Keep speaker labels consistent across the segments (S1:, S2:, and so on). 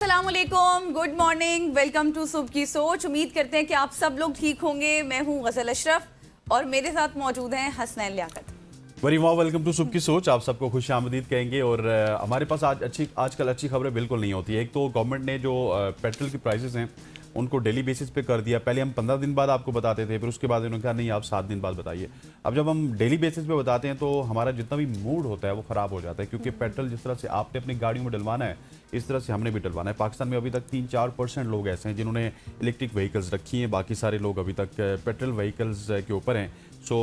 S1: अस्सलाम वालेकुम, good morning, welcome to सुबह की सोच। उम्मीद करते हैं कि आप सब लोग ठीक होंगे। मैं हूं गज़ल अशरफ और मेरे साथ मौजूद हैं हसनैन लियाकत।
S2: वेरी वाह, वेलकम टू सुबह की सोच। आप सबको खुश आमदीद कहेंगे। और हमारे पास आजकल अच्छी खबरें बिल्कुल नहीं होती है। एक तो गवर्नमेंट ने जो पेट्रोल की प्राइसेस हैं उनको डेली बेसिस पे कर दिया। पहले हम 15 दिन बाद आपको बताते थे, फिर उसके बाद उन्होंने कहा नहीं आप 7 दिन बाद बताइए। अब जब हम डेली बेसिस पे बताते हैं तो हमारा जितना भी मूड होता है वो ख़राब हो जाता है, क्योंकि पेट्रोल जिस तरह से आपने अपनी गाड़ियों में डलवाना है इस तरह से हमने भी डलवाना है। पाकिस्तान में अभी तक 3-4% लोग ऐसे हैं जिन्होंने इलेक्ट्रिक व्हीकल्स रखी हैं, बाकी सारे लोग अभी तक पेट्रोल व्हीकल्स के ऊपर हैं। सो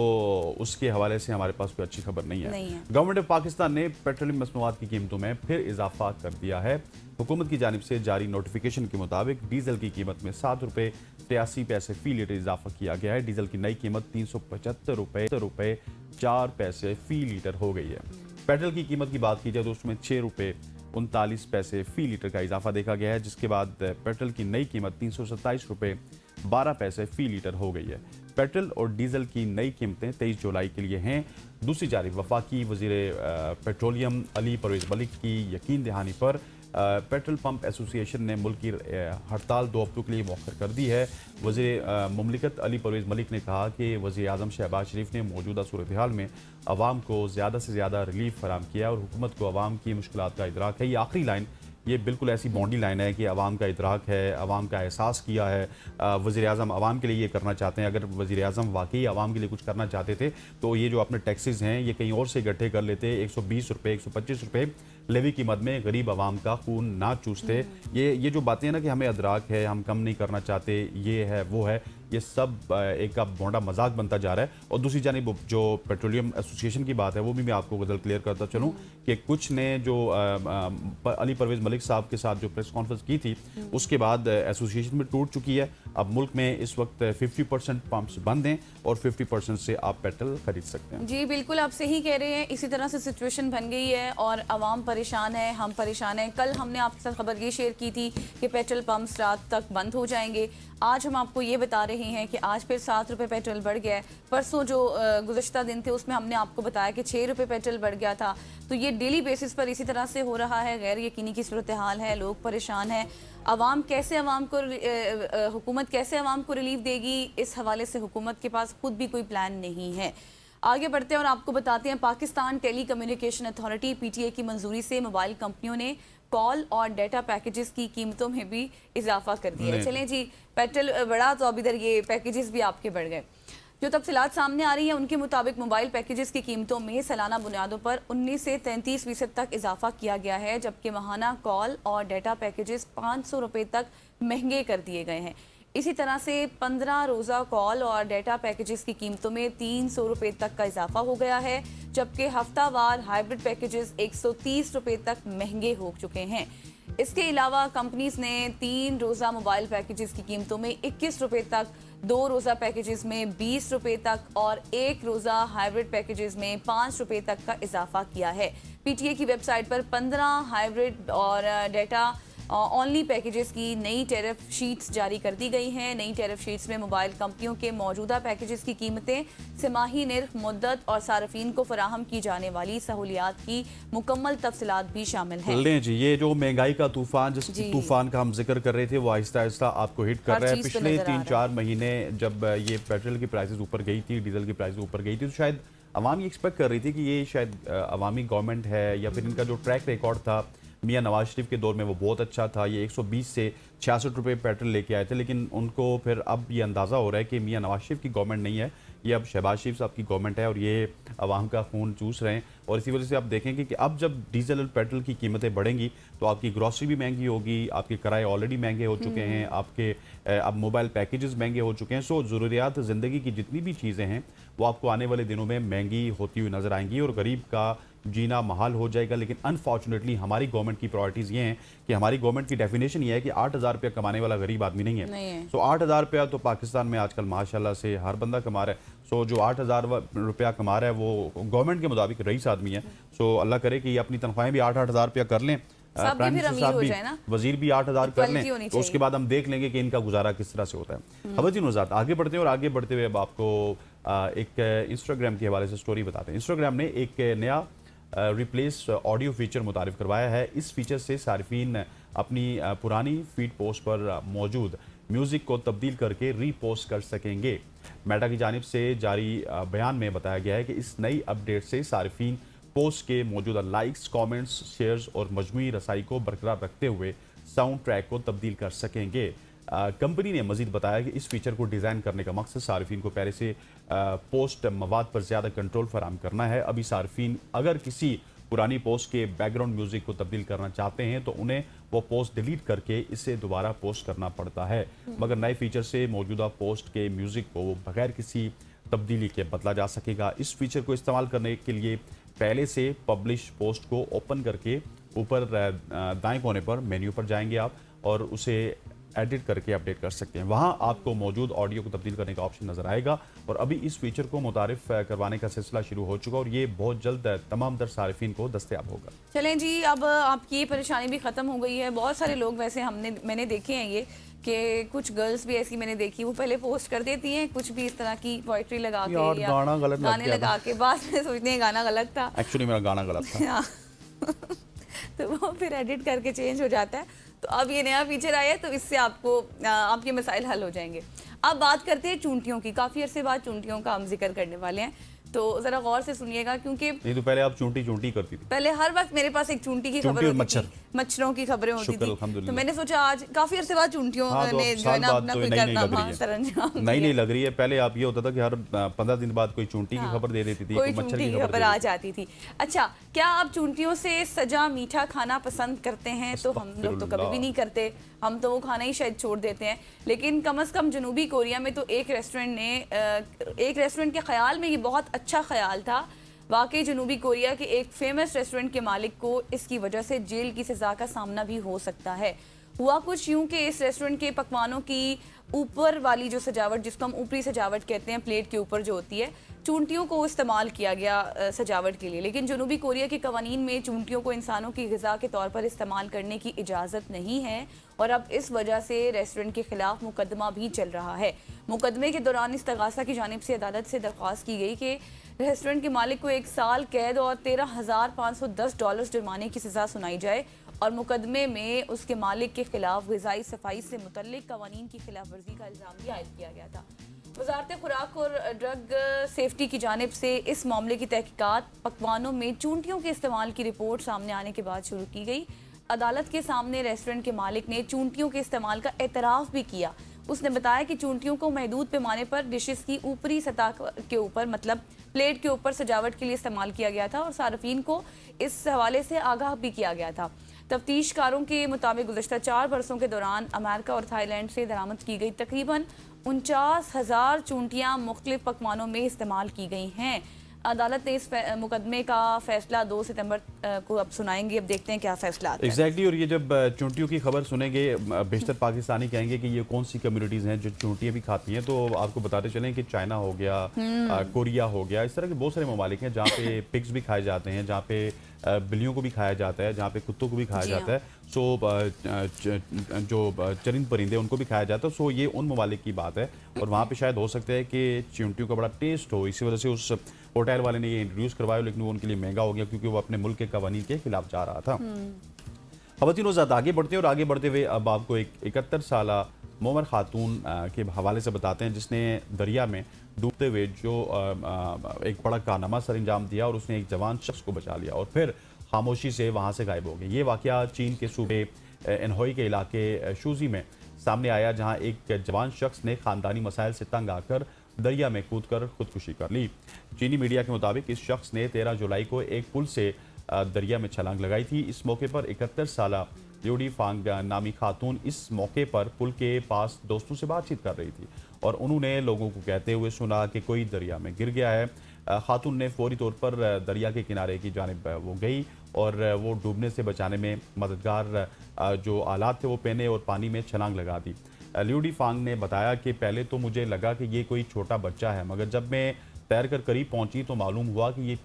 S2: उसके हवाले से हमारे पास कोई अच्छी खबर नहीं है। गवर्नमेंट ऑफ पाकिस्तान ने पेट्रोलियम मसनूआत की कीमतों में फिर इजाफा कर दिया है। हुकूमत की जानिब से जारी नोटिफिकेशन के मुताबिक डीजल की कीमत में 7 रुपये 83 पैसे फी लीटर इजाफा किया गया है। डीजल की नई कीमत 375 रुपये 4 पैसे फी लीटर हो गई है। पेट्रोल की कीमत की बात की जाए तो उसमें 6 रुपये 39 पैसे फी लीटर का इजाफा देखा गया है, जिसके बाद पेट्रोल की नई कीमत 327 रुपये 12 पैसे फी लीटर हो गई है। पेट्रोल और डीजल की नई कीमतें 23 जुलाई के लिए हैं। दूसरी जानिब वफाकी वजीर पेट्रोलियम अली परवेज मलिक की यकीन दहानी पर पेट्रोल पंप एसोसिएशन ने मुल्क की हड़ताल 2 हफ्तों के लिए मौखर कर दी है। वज़ीर मुमलिकत अली परवेज मलिक ने कहा कि वज़ीर आज़म शहबाज शरीफ ने मौजूदा सूरत हाल में आवाम को ज़्यादा से ज़्यादा रिलीफ फराम किया और हुकूमत को आवाम की मुश्किलात का इदराक है। ये आखिरी लाइन, ये बिल्कुल ऐसी बाउंड्री लाइन है कि आवाम का इदराक है, आवाम का एहसास किया है। वज़ीर आज़म आवाम के लिए ये करना चाहते हैं। अगर वज़ीर आज़म वाकई आवाम के लिए कुछ करना चाहते थे तो ये जो अपने टैक्सेस हैं ये कहीं और से इकट्ठे कर लेते। 120 रुपये 125 रुपये लेवी की मद में गरीब आवाम का खून ना चूसते। ये जो बातें हैं ना कि हमें अदराक है, हम कम नहीं करना चाहते, ये है वो है, ये सब एक का भोंडा मजाक बनता जा रहा है। और दूसरी जानिब जो पेट्रोलियम एसोसिएशन की बात है वो भी मैं आपको गजल क्लियर करता चलूँ कि कुछ ने जो अली परवेज मलिक साहब के साथ जो प्रेस कॉन्फ्रेंस की थी उसके बाद एसोसिएशन में टूट चुकी है। अब मुल्क में इस वक्त 50% पंप्स बंद हैं और 50% से आप पेट्रोल खरीद सकते हैं।
S1: जी बिल्कुल, आप सही कह रहे हैं। इसी तरह से सिचुएशन बन गई है और आवाम परेशान है, हम परेशान हैं। कल हमने आपके साथ खबर ये शेयर की थी कि पेट्रोल पंप्स रात तक बंद हो जाएंगे। आज हम आपको ये बता रहे हैं कि आज फिर 7 रुपये पेट्रोल बढ़ गया है। परसों जो गुज़श्ता दिन थे उसमें हमने आपको बताया कि 6 रुपये पेट्रोल बढ़ गया था। तो ये डेली बेसिस पर इसी तरह से हो रहा है। गैर यकीनी की सूरत हाल है, लोग परेशान हैं। आवाम कैसे आवाम को हुकूमत कैसे आवाम को रिलीफ देगी, इस हवाले से हुकूमत के पास खुद भी कोई प्लान नहीं है। आगे बढ़ते हैं और आपको बताते हैं Pakistan telecommunication authority PTA की मंजूरी से मोबाइल कंपनियों ने कॉल और डाटा पैकेजेस की कीमतों में भी इजाफा कर दिया है। चलें जी, पेट्रोल बढ़ा तो अब इधर ये पैकेजेस भी आपके बढ़ गए। जो तफसीलात सामने आ रही है उनके मुताबिक मोबाइल पैकेजेस की कीमतों में सालाना बुनियादों पर 19 से 33% तक इजाफा किया गया है, जबकि माहाना कॉल और डाटा पैकेजेस 500 रुपये तक महंगे कर दिए गए हैं। इसी तरह से 15 रोज़ा कॉल और डाटा पैकेजेस की कीमतों में 300 रुपये तक का इजाफा हो गया है, जबकि हफ्तावार हाइब्रिड पैकेजेस 130 रुपये तक महंगे हो चुके हैं। इसके अलावा कंपनीज ने 3 रोज़ा मोबाइल पैकेजेस की कीमतों में 21 रुपये तक, 2 रोज़ा पैकेजेस में 20 रुपये तक और 1 रोज़ा हाइब्रिड पैकेजेस में 5 रुपये तक का इजाफा किया है। PTA की वेबसाइट पर 15 हाइब्रिड और डाटा ऑनली पैकेजेस की नई टैरिफ शीट्स जारी कर दी गई हैं। नई टैरिफ शीट्स में मोबाइल कंपनियों के मौजूदा पैकेजेस की कीमतें, तिमाही निर्ख, मुद्दत और सार्फिन को फराहम की जाने वाली सहूलियात की मुकम्मल तफसीलात भी शामिल हैं।
S2: लें जी, ये जो महंगाई का तूफान, जिस तूफान का हम जिक्र कर रहे थे वो आहिस्ता आहिस्ता आपको हिट कर रहा है। पिछले 3-4 महीने जब ये पेट्रोल की प्राइसेस ऊपर गई थी, डीजल की प्राइसेस ऊपर गई थी, तो शायद अवाम ये एक्सपेक्ट कर रही थी कि ये शायद अवामी गवर्नमेंट है या फिर इनका जो ट्रैक रिकॉर्ड था मियां नवाज शरीफ के दौर में वो बहुत अच्छा था। ये 120 से 66 रुपये पेट्रोल लेके आए थे, लेकिन उनको फिर अब ये अंदाज़ा हो रहा है कि मियां नवाज शरीफ की गवर्नमेंट नहीं है, ये अब शहबाज शरीफ साहब की गवर्नमेंट है और ये आवाम का खून चूस रहे हैं। और इसी वजह से आप देखेंगे कि अब जब डीजल और पेट्रोल की कीमतें बढ़ेंगी तो आपकी ग्रॉसरी भी महंगी होगी, आपके किराए ऑलरेडी महंगे हो चुके हैं, आपके अब मोबाइल पैकेजेस महंगे हो चुके हैं। सो ज़रूरियात ज़िंदगी की जितनी भी चीज़ें हैं वो आपको आने वाले दिनों में महंगी होती हुई नज़र आएंगी और गरीब का जीना महाल हो जाएगा। लेकिन अनफॉर्चुनेटली हमारी गवर्नमेंट की प्रायोरिटीज़ ये हैं कि हमारी गवर्नमेंट की डेफिनेशन ये है कि 8,000 रुपया कमाने वाला गरीब आदमी नहीं है। सो 8,000 रुपया तो पाकिस्तान में आजकल माशाल्लाह से हर बंदा कमा रहा है। सो जो 8,000 रुपया कमा रहा है वो गवर्नमेंट के मुताबिक रईस आदमी है। सो अल्लाह करे कि अपनी तनख्वाहें भी 8,000 रुपया कर लें, प्राइम मिनिस्टर साहब भी, वजीर भी 8,000 कर लें, तो उसके बाद हम देख लेंगे कि इनका गुजारा किस तरह से होता है। खबरजीन वजात आगे बढ़ते हैं और आगे बढ़ते हुए अब आपको एक इंस्टाग्राम के हवाले से स्टोरी बताते हैं। इंस्टाग्राम ने एक नया रिप्लेस ऑडियो फीचर मुतारिफ करवाया है। इस फीचर से सार्फिन अपनी पुरानी फीड पोस्ट पर मौजूद म्यूजिक को तब्दील करके रीपोस्ट कर सकेंगे। मेटा की जानिब से जारी बयान में बताया गया है कि इस नई अपडेट से सारिफीन पोस्ट के मौजूदा लाइक्स, कमेंट्स, शेयर्स और मजमूई रसाई को बरकरार रखते हुए साउंड ट्रैक को तब्दील कर सकेंगे। कंपनी ने मजीद बताया कि इस फीचर को डिज़ाइन करने का मकसद सारिफीन को पहले से पोस्ट मवाद पर ज़्यादा कंट्रोल फराहम करना है। अभी सारिफीन अगर किसी पुरानी पोस्ट के बैकग्राउंड म्यूजिक को तब्दील करना चाहते हैं तो उन्हें वो पोस्ट डिलीट करके इसे दोबारा पोस्ट करना पड़ता है, मगर नए फीचर से मौजूदा पोस्ट के म्यूजिक को बगैर किसी तब्दीली के बदला जा सकेगा। इस फीचर को इस्तेमाल करने के लिए पहले से पब्लिश पोस्ट को ओपन करके ऊपर दाएं कोने पर मेन्यू पर जाएंगे आप और उसे एडिट करके अपडेट कर सकते हैं। वहां आपको मौजूद ऑडियो को तब्दील करने का ऑप्शन नजर आएगा और अभी इस फीचर को मुतारिफ करवाने का सिलसिला शुरू हो चुका और ये बहुत जल्द तमाम दर सारिफीन को दस्तयाब होगा।
S1: चलें जी, अब आपकी ये परेशानी भी ख़त्म हो गई है। बहुत सारे लोग वैसे मैंने देखे हैं ये कि कुछ गर्ल्स भी ऐसी मैंने देखी, वो पहले पोस्ट कर देती हैं कुछ भी इस तरह की पोइट्री लगा के या गाने लगा के, बाद में सोचते हैं गाना गलत था,
S2: एक्चुअली मेरा गाना गलत था
S1: तो वो फिर एडिट करके चेंज हो जाता है। तो अब ये नया फीचर आया है तो इससे आपको आपके मसाइल हल हो जाएंगे। अब बात करते हैं चूंटियों की। काफ़ी अरसे बाद चूंटियों का हम जिक्र करने वाले हैं, तो ज़रा गौर से सुनिएगा क्योंकि
S2: नहीं तो पहले आप चूंटी करती थी।
S1: पहले हर वक्त मेरे पास एक चूंटी की खबर होती थी, मच्छरों की खबरें होती थी, तो मैंने सोचा आज काफी अरसे बाद चूंटियों ने जो है ना अपना कोई कारनामा सरंजाम
S2: नहीं लग रही है। पहले आप ये होता था कि हर 15 दिन बाद कोई चूंटी की खबर दे देती थी,
S1: कोई चूंटी की खबर आ जाती थी। अच्छा, क्या आप चूंटियों से सजा मीठा खाना पसंद करते हैं? तो हम लोग तो कभी भी नहीं करते, हम तो वो खाना ही शायद छोड़ देते हैं। लेकिन कम से कम जनूबी कोरिया में तो एक रेस्टोरेंट के ख्याल में ये बहुत अच्छा ख्याल था। वाकई जनूबी कोरिया के एक फेमस रेस्टोरेंट के मालिक को इसकी वजह से जेल की सज़ा का सामना भी हो सकता है। हुआ कुछ यूं कि इस रेस्टोरेंट के पकवानों की ऊपर वाली जो सजावट, जिसको हम ऊपरी सजावट कहते हैं, प्लेट के ऊपर जो होती है, चूंटियों को इस्तेमाल किया गया सजावट के लिए। लेकिन जनूबी कोरिया के कवानीन में चूंटियों को इंसानों की ग़िज़ा के तौर पर इस्तेमाल करने की इजाज़त नहीं है और अब इस वजह से रेस्टोरेंट के खिलाफ मुकदमा भी चल रहा है। मुकदमे के दौरान इस्तगासा की जानिब से अदालत से दरख्वास्त की गई कि रेस्टोरेंट के मालिक को 1 साल कैद और $13,510 जुर्माने की सज़ा सुनाई जाए और मुकदमे में उसके मालिक के खिलाफ ग़िज़ाई सफाई से मुतल्लिक कवानीन की खिलाफ वर्जी का इल्ज़ाम भी आयद किया गया था। वज़ारत खुराक और ड्रग सेफ्टी की जानिब से इस मामले की तहकीकात पकवानों में चूंटियों के इस्तेमाल की रिपोर्ट सामने आने के बाद शुरू की गई। अदालत के सामने रेस्टोरेंट के मालिक ने चूंटियों के इस्तेमाल का एतराफ़ भी किया। उसने बताया कि चूंटियों को महदूद पैमाने पर डिशेस की ऊपरी सतह के ऊपर, मतलब प्लेट के ऊपर सजावट के लिए इस्तेमाल किया गया था और सार्फिन को इस हवाले से आगाह भी किया गया था। तफ्तीशकारों के मुताबिक गुज़श्ता 4 बरसों के दौरान अमेरिका और थाईलैंड से दरामद की गई तकरीबन 49,000 चूंटियाँ मुख्तलिफ पकवानों में इस्तेमाल की गई हैं। अदालत ने इस मुकदमे का फैसला 2 सितंबर को अब सुनाएंगे। अब देखते हैं क्या फैसला आता है।
S2: एग्जैक्टली और ये जब चूंटियों की खबर सुनेंगे, बेशतर पाकिस्तानी कहेंगे कि ये कौन सी कम्युनिटीज़ हैं जो चूंटियाँ भी खाती हैं। तो आपको बताते चलें कि चाइना हो गया, कोरिया हो गया, इस तरह के बहुत सारे ममालिक हैं जहाँ पे पिग्स भी खाए जाते हैं, जहाँ पे बिल्लियों को भी खाया जाता है, जहाँ पे कुत्तों को भी खाया जाता है। सो जो चरिंद परिंदे उनको भी खाया जाता है। सो ये उन ममालिक की बात है और वहाँ पे शायद हो सकता है कि चूंटियों का बड़ा टेस्ट हो, इसी वजह से उस होटल वाले ने ये इंट्रोड्यूस करवाया, लेकिन वो उनके लिए महंगा हो गया क्योंकि वो अपने मुल्क के कवानीन के खिलाफ जा रहा था। ख़वातीन व आगे बढ़ते हैं और आगे बढ़ते हुए अब आपको एक 71 साला मोमर खातून के हवाले से बताते हैं जिसने दरिया में डूबते हुए जो एक बड़ा कारनामा सर अंजाम दिया और उसने एक जवान शख्स को बचा लिया और फिर खामोशी से वहाँ से गायब हो गए। ये वाक़या चीन के सूबे एनहोई के इलाके शूजी में सामने आया, जहाँ एक जवान शख्स ने ख़ानदानी मसाइल से तंग आकर दरिया में कूदकर खुदकुशी कर ली। चीनी मीडिया के मुताबिक इस शख्स ने 13 जुलाई को एक पुल से दरिया में छलांग लगाई थी। इस मौके पर 71 साला ल्यूडी फांग नामी खातून इस मौके पर पुल के पास दोस्तों से बातचीत कर रही थी और उन्होंने लोगों को कहते हुए सुना कि कोई दरिया में गिर गया है। खातून ने फौरी तौर पर दरिया के किनारे की जानिब वो गई और वो डूबने से बचाने में मददगार जो आलात थे वो पहने और पानी में छलांग लगा दी। ल्यूडी फांग ने बताया कि पहले तो मुझे लगा कि ये कोई छोटा बच्चा है, मगर जब मैं तैरकर करीब पहुंची तो मालूम हुआ कि ये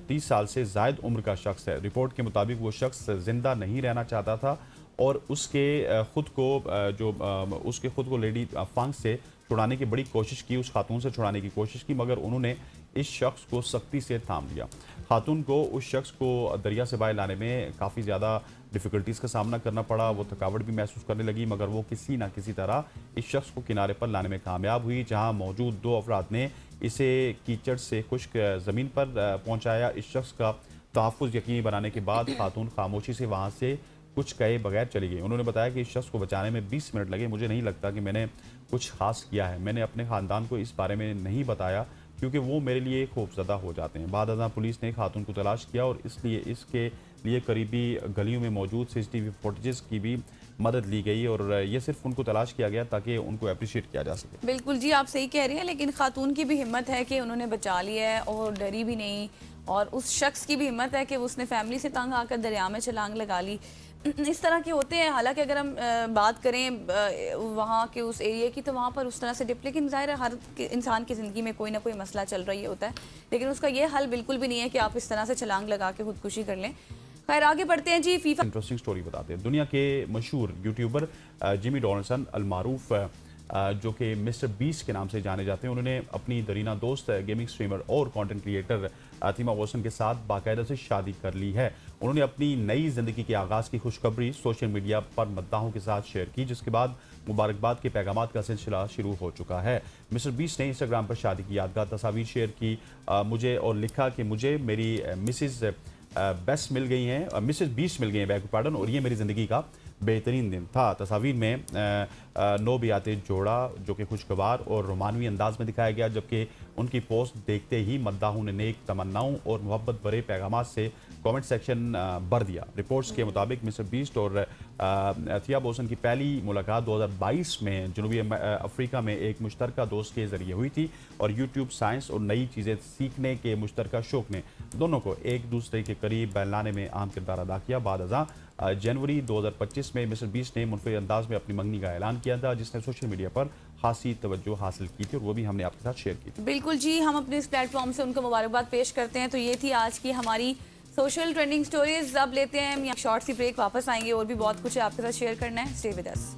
S2: 30 साल से ज़ायद उम्र का शख्स है। रिपोर्ट के मुताबिक वो शख्स ज़िंदा नहीं रहना चाहता था और उसके खुद को लेडी फांग से छुड़ाने की बड़ी कोशिश की, उस खातून से छुड़ाने की कोशिश की, मगर उन्होंने इस शख्स को सख्ती से थाम लिया। खातून को उस शख्स को दरिया से बाहर लाने में काफ़ी ज़्यादा डिफ़िकल्टीज़ का सामना करना पड़ा, वो थकावट भी महसूस करने लगी, मगर वो किसी ना किसी तरह इस शख्स को किनारे पर लाने में कामयाब हुई। जहाँ मौजूद 2 अफराद ने इसे कीचड़ से खुश्क ज़मीन पर पहुँचाया। इस शख्स का तहफ़्फ़ुज़ यकीनी बनाने के बाद खातून खामोशी से वहाँ से कुछ कहे बगैर चली गई। उन्होंने बताया कि इस शख्स को बचाने में 20 मिनट लगे। मुझे नहीं लगता कि मैंने कुछ ख़ास किया है। मैंने अपने ख़ानदान को इस बारे में नहीं बताया क्योंकि वो मेरे लिए खौफज़दा हो जाते हैं। बाद अज़ां पुलिस ने खातून को तलाश किया और इसलिए इसके लिए करीबी गलियों में मौजूद सीसीटीवी फुटेजेस की भी मदद ली गई और ये सिर्फ उनको तलाश किया गया ताकि उनको अप्रिशिएट किया जा सके।
S1: बिल्कुल जी, आप सही कह रही हैं, लेकिन खातून की भी हिम्मत है कि उन्होंने बचा लिया है और डरी भी नहीं, और उस शख्स की भी हिम्मत है कि उसने फैमिली से तंग आकर दरिया में छलांग लगा ली। इस तरह के होते हैं। हालांकि अगर हम बात करें वहाँ के उस एरिया की, तो वहाँ पर उस तरह से लेकिन ज़ाहिर है हर इंसान की ज़िंदगी में कोई ना कोई मसला चल रही होता है, लेकिन उसका ये हल बिल्कुल भी नहीं है कि आप इस तरह से छलांग लगा के खुदकुशी कर लें। खैर, आगे बढ़ते हैं जी। फीफा
S2: इंटरेस्टिंग स्टोरी बताते हैं। दुनिया के मशहूर यूट्यूबर जिमी डोनाल्डसन अलमारूफ जो कि मिस्टर बीस्ट के नाम से जाने जाते हैं, उन्होंने अपनी दरीना दोस्त गेमिंग स्ट्रीमर और कंटेंट क्रिएटर थिमा वॉसन के साथ बाकायदा से शादी कर ली है। उन्होंने अपनी नई जिंदगी के आगाज़ की खुशखबरी सोशल मीडिया पर मद्दाहों के साथ शेयर की, जिसके बाद मुबारकबाद के पैगामात का सिलसिला शुरू हो चुका है। मिस्टर बीस्ट ने इंस्टाग्राम पर शादी की यादगार तस्वीर शेयर की मुझे और लिखा कि मुझे मेरी मिसेस बेस्ट मिल गई हैं, मिसेस बीस्ट मिल गई हैं, बैक पार्डन, और ये मेरी ज़िंदगी का बेहतरीन दिन था। तस्वीर में नौबियाते जोड़ा जो कि खुशगवार और रोमानवी अंदाज में दिखाया गया, जबकि उनकी पोस्ट देखते ही मद्दाहों ने नेक तमन्नाओं और मोहब्बत भरे पैगामात से कमेंट सेक्शन भर दिया। रिपोर्ट्स के मुताबिक मिस्टर बीस्ट और थिया वॉसन की पहली मुलाकात 2022 में जनूबी अफ्रीका में एक मुश्तरका दोस्त के ज़रिए हुई थी, और यूट्यूब, साइंस और नई चीज़ें सीखने के मुश्तरका शौक ने दोनों को एक दूसरे के करीब लाने में अहम किरदार अदा किया। बाद अज़ां जनवरी 2025 में मिस्टर बीस्ट ने मुनफरिद अंदाज में अपनी मंगनी का ऐलान किया था, जिसने सोशल मीडिया पर खासी तवज्जो हासिल की थी, और वो भी हमने आपके साथ शेयर की थी।
S1: बिल्कुल जी, हम अपने इस प्लेटफॉर्म से उनको मुबारकबाद पेश करते हैं। तो ये थी आज की हमारी सोशल ट्रेंडिंग स्टोरीज। अब लेते हैं हम शॉर्ट सी ब्रेक, वापस आएंगे और भी बहुत कुछ है आपके साथ शेयर करना है। Stay with us.